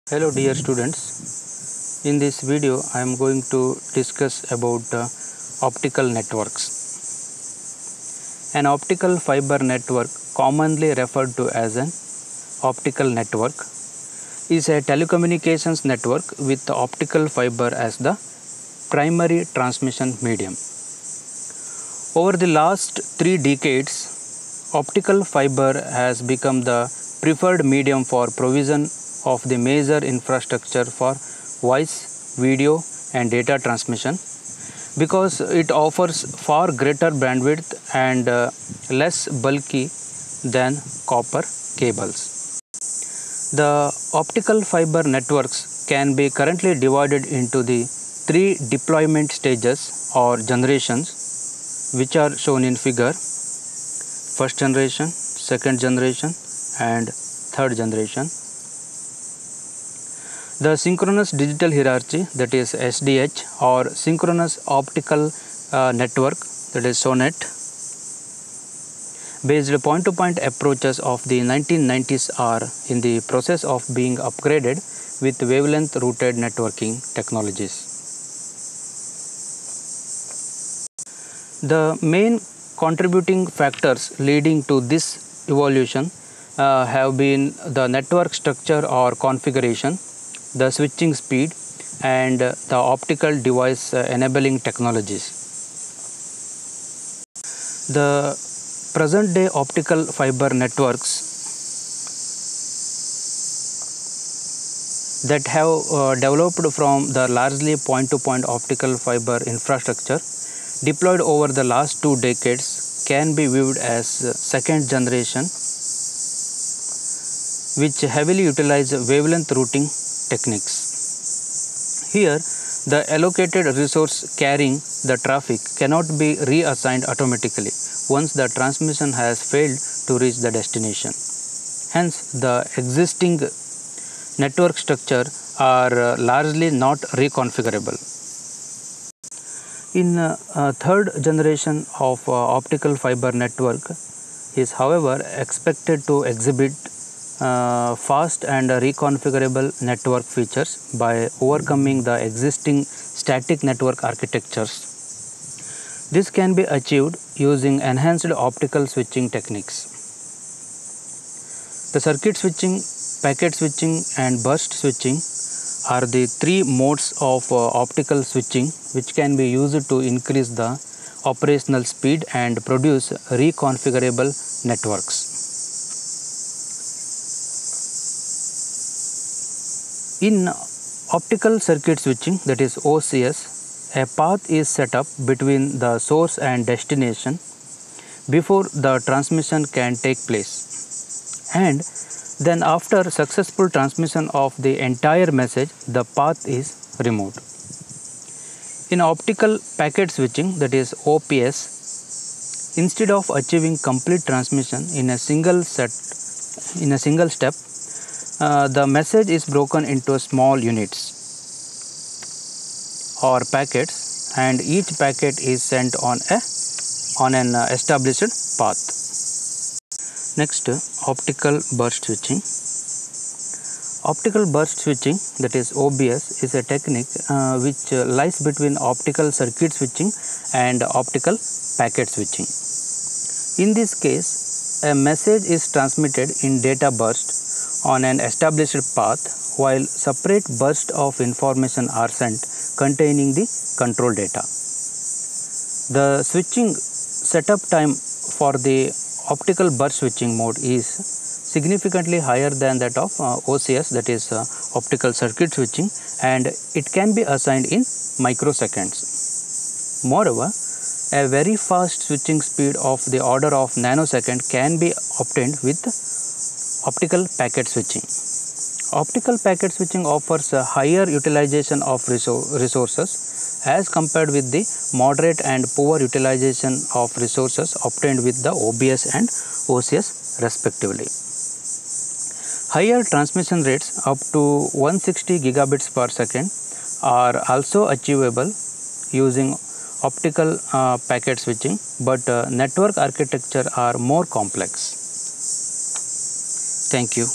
Hello dear students, in this video I am going to discuss about optical networks. An optical fiber network, commonly referred to as an optical network, is a telecommunications network with optical fiber as the primary transmission medium. Over the last 3 decades, optical fiber has become the preferred medium for provision of the major infrastructure for voice, video and data transmission because it offers far greater bandwidth and less bulky than copper cables. The optical fiber networks can be currently divided into the 3 deployment stages or generations, which are shown in figure: first generation, second generation and third generation. The synchronous digital hierarchy, that is SDH, or synchronous optical network, that is SONET, based point-to-point approaches of the 1990s are in the process of being upgraded with wavelength routed networking technologies. The main contributing factors leading to this evolution have been the network structure or configuration, the switching speed and the optical device enabling technologies. The present day optical fiber networks that have developed from the largely point-to-point optical fiber infrastructure deployed over the last 2 decades can be viewed as second generation, which heavily utilize wavelength routing techniques. Here, the allocated resource carrying the traffic cannot be reassigned automatically once the transmission has failed to reach the destination. Hence, the existing network structure are largely not reconfigurable. In third generation of optical fiber network is, however, expected to exhibit fast and reconfigurable network features by overcoming the existing static network architectures. This can be achieved using enhanced optical switching techniques. The circuit switching, packet switching and burst switching are the 3 modes of optical switching which can be used to increase the operational speed and produce reconfigurable networks. In optical circuit switching, that is OCS, a path is set up between the source and destination before the transmission can take place, and then after successful transmission of the entire message, the path is removed. In optical packet switching, that is OPS, instead of achieving complete transmission in a single step, the message is broken into small units or packets, and each packet is sent on an established path. Next, optical burst switching. Optical burst switching, that is OBS, is a technique which lies between optical circuit switching and optical packet switching. In this case, a message is transmitted in data burst on an established path, while separate bursts of information are sent containing the control data. The switching setup time for the optical burst switching mode is significantly higher than that of OCS, that is optical circuit switching, and it can be assigned in microseconds. Moreover, a very fast switching speed of the order of nanosecond can be obtained with optical packet switching. Optical packet switching offers a higher utilization of resources as compared with the moderate and poor utilization of resources obtained with the OBS and OCS respectively. Higher transmission rates up to 160 gigabits per second are also achievable using optical packet switching, but network architecture are more complex. Thank you.